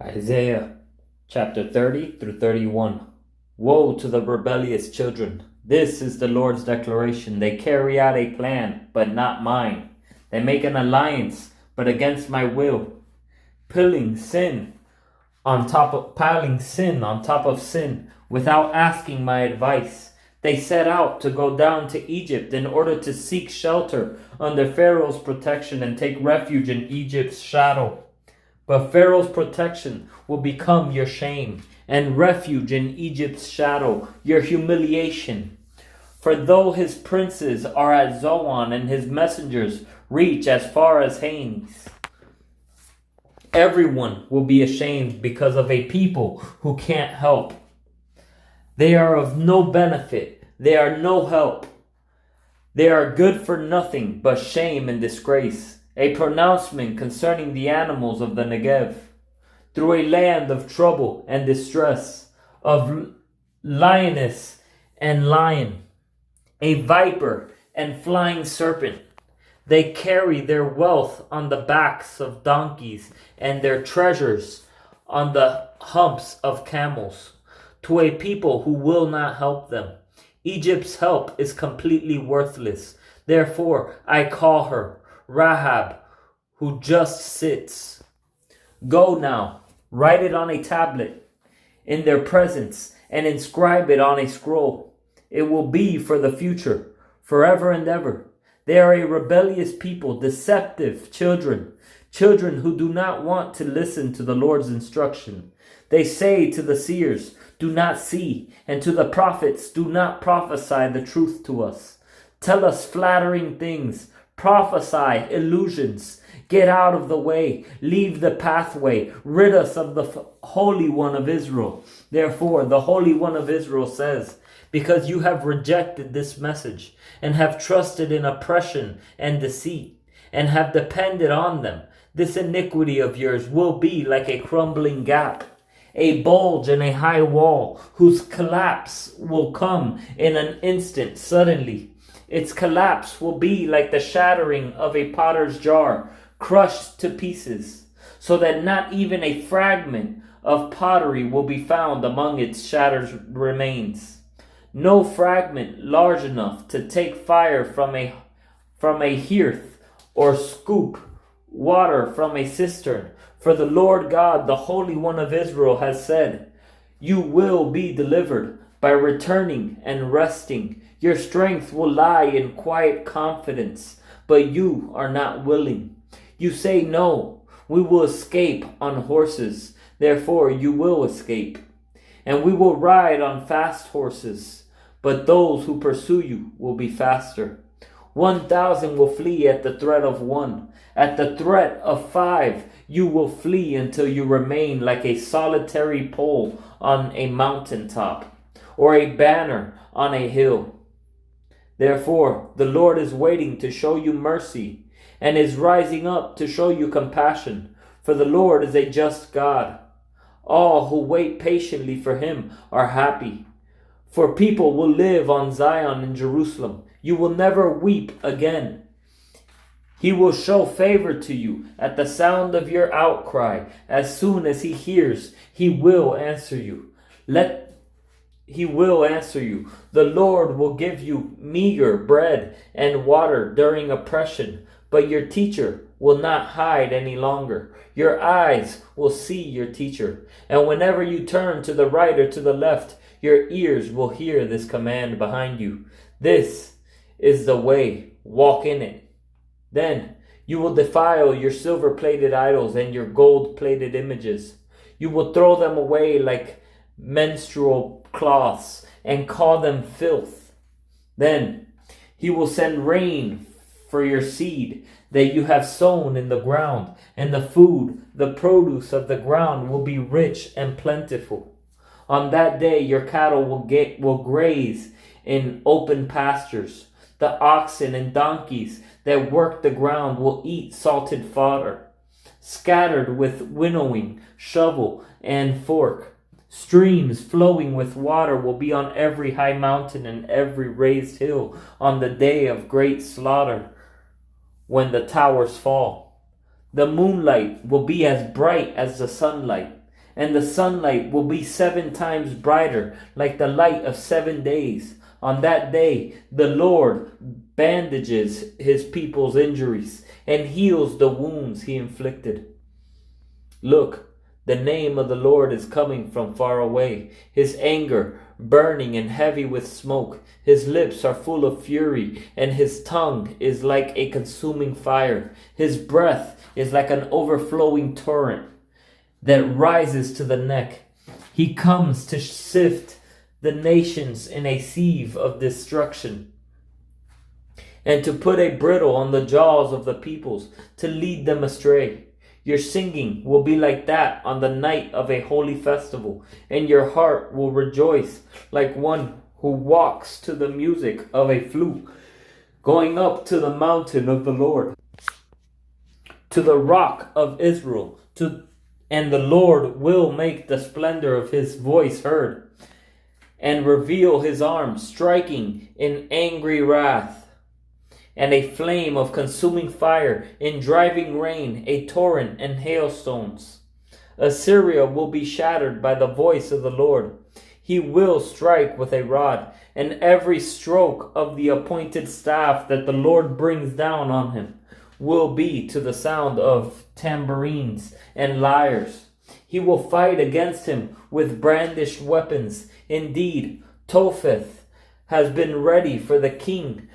Isaiah chapter 30 through 31. Woe to the rebellious children! This is the Lord's declaration. They carry out a plan, but not mine. They make an alliance, but against my will, piling sin piling sin on top of sin, without asking my advice. They set out to go down to Egypt in order to seek shelter under Pharaoh's protection and take refuge in Egypt's shadow. But Pharaoh's protection will become your shame, and refuge in Egypt's shadow, your humiliation. For though his princes are at Zoan and his messengers reach as far as Hanes, everyone will be ashamed because of a people who can't help. They are of no benefit. They are no help. They are good for nothing but shame and disgrace. A pronouncement concerning the animals of the Negev. Through a land of trouble and distress, of lioness and lion, a viper and flying serpent. They carry their wealth on the backs of donkeys and their treasures on the humps of camels, to a people who will not help them. Egypt's help is completely worthless. Therefore, I call her Rahab, who just sits. Go now, write it on a tablet in their presence and inscribe it on a scroll. It will be for the future, forever and ever. They are a rebellious people, deceptive children who do not want to listen to the Lord's instruction. They say to the seers, do not see, and to the prophets, do not prophesy the truth to us. Tell us flattering things, prophesy illusions. Get out of the way, leave the pathway, rid us of the Holy One of Israel. Therefore, the Holy One of Israel says, because you have rejected this message and have trusted in oppression and deceit and have depended on them, this iniquity of yours will be like a crumbling gap, a bulge in a high wall whose collapse will come in an instant suddenly. Its collapse will be like the shattering of a potter's jar, crushed to pieces, so that not even a fragment of pottery will be found among its shattered remains. No fragment large enough to take fire from a hearth or scoop water from a cistern. For the Lord God, the Holy One of Israel, has said, you will be delivered by returning and resting. Your strength will lie in quiet confidence, but you are not willing. You say, no, we will escape on horses. Therefore you will escape. And we will ride on fast horses, but those who pursue you will be faster. 1,000 will flee at the threat of one. At the threat of 5, you will flee until you remain like a solitary pole on a mountaintop, or a banner on a hill. Therefore, the Lord is waiting to show you mercy, and is rising up to show you compassion. For the Lord is a just God. All who wait patiently for him are happy. For people will live on Zion and Jerusalem. You will never weep again. He will show favor to you at the sound of your outcry. As soon as he hears, he will answer you. He will answer you. The Lord will give you meager bread and water during oppression, but your teacher will not hide any longer. Your eyes will see your teacher, and whenever you turn to the right or to the left, your ears will hear this command behind you. This is the way, walk in it. Then you will defile your silver-plated idols and your gold-plated images. You will throw them away like menstrual cloths and call them filth. Then he will send rain for your seed that you have sown in the ground, and the food, the produce of the ground will be rich and plentiful. On that day your cattle will graze in open pastures. The oxen and donkeys that work the ground will eat salted fodder, scattered with winnowing, shovel, and fork. Streams flowing with water will be on every high mountain and every raised hill on the day of great slaughter, when the towers fall. The moonlight will be as bright as the sunlight, and the sunlight will be 7 times brighter, like the light of 7 days. On that day, the Lord bandages his people's injuries and heals the wounds he inflicted. Look, the name of the Lord is coming from far away, his anger burning and heavy with smoke. His lips are full of fury, and his tongue is like a consuming fire. His breath is like an overflowing torrent that rises to the neck. He comes to sift the nations in a sieve of destruction, and to put a bridle on the jaws of the peoples, to lead them astray. Your singing will be like that on the night of a holy festival, and your heart will rejoice like one who walks to the music of a flute, going up to the mountain of the Lord, to the rock of Israel, and the Lord will make the splendor of his voice heard, and reveal his arm striking in angry wrath, and a flame of consuming fire, in driving rain, a torrent and hailstones. Assyria will be shattered by the voice of the Lord. He will strike with a rod, and every stroke of the appointed staff that the Lord brings down on him will be to the sound of tambourines and lyres. He will fight against him with brandished weapons. Indeed, Topheth has been ready for the king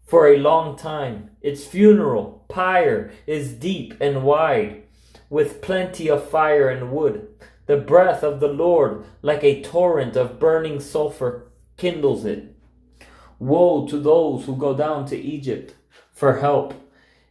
for a long time. Its funeral pyre is deep and wide, with plenty of fire and wood. The breath of the Lord, like a torrent of burning sulfur, kindles it. Woe to those who go down to Egypt for help,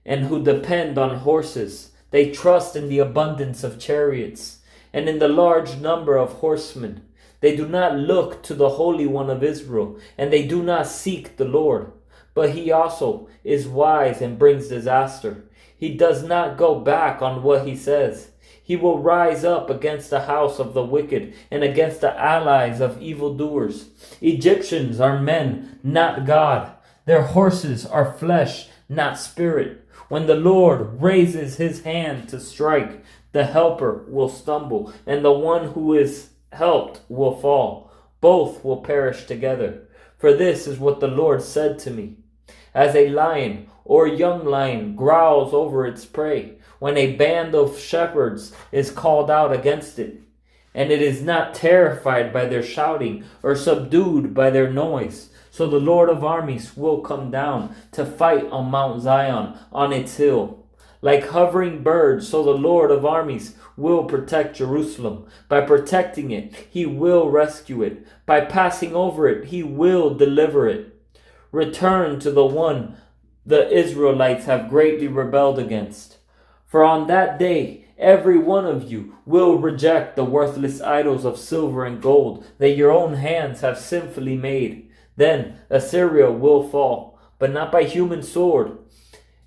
and who depend on horses. They trust in the abundance of chariots, and in the large number of horsemen. They do not look to the Holy One of Israel, and they do not seek the Lord. But he also is wise and brings disaster. He does not go back on what he says. He will rise up against the house of the wicked and against the allies of evildoers. Egyptians are men, not God. Their horses are flesh, not spirit. When the Lord raises his hand to strike, the helper will stumble, and the one who is helped will fall. Both will perish together. For this is what the Lord said to me. As a lion or young lion growls over its prey, when a band of shepherds is called out against it, and it is not terrified by their shouting or subdued by their noise, so the Lord of armies will come down to fight on Mount Zion, on its hill. Like hovering birds, so the Lord of armies will protect Jerusalem. By protecting it, he will rescue it. By passing over it, he will deliver it. Return to the one the Israelites have greatly rebelled against. For on that day, every one of you will reject the worthless idols of silver and gold that your own hands have sinfully made. Then Assyria will fall, but not by human sword.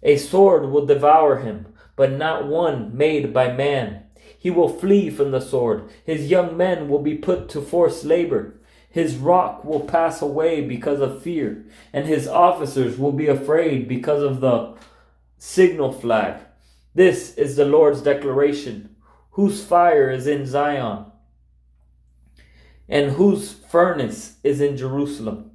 A sword will devour him, but not one made by man. He will flee from the sword. His young men will be put to forced labor. His rock will pass away because of fear, and his officers will be afraid because of the signal flag. This is the Lord's declaration, whose fire is in Zion, and whose furnace is in Jerusalem.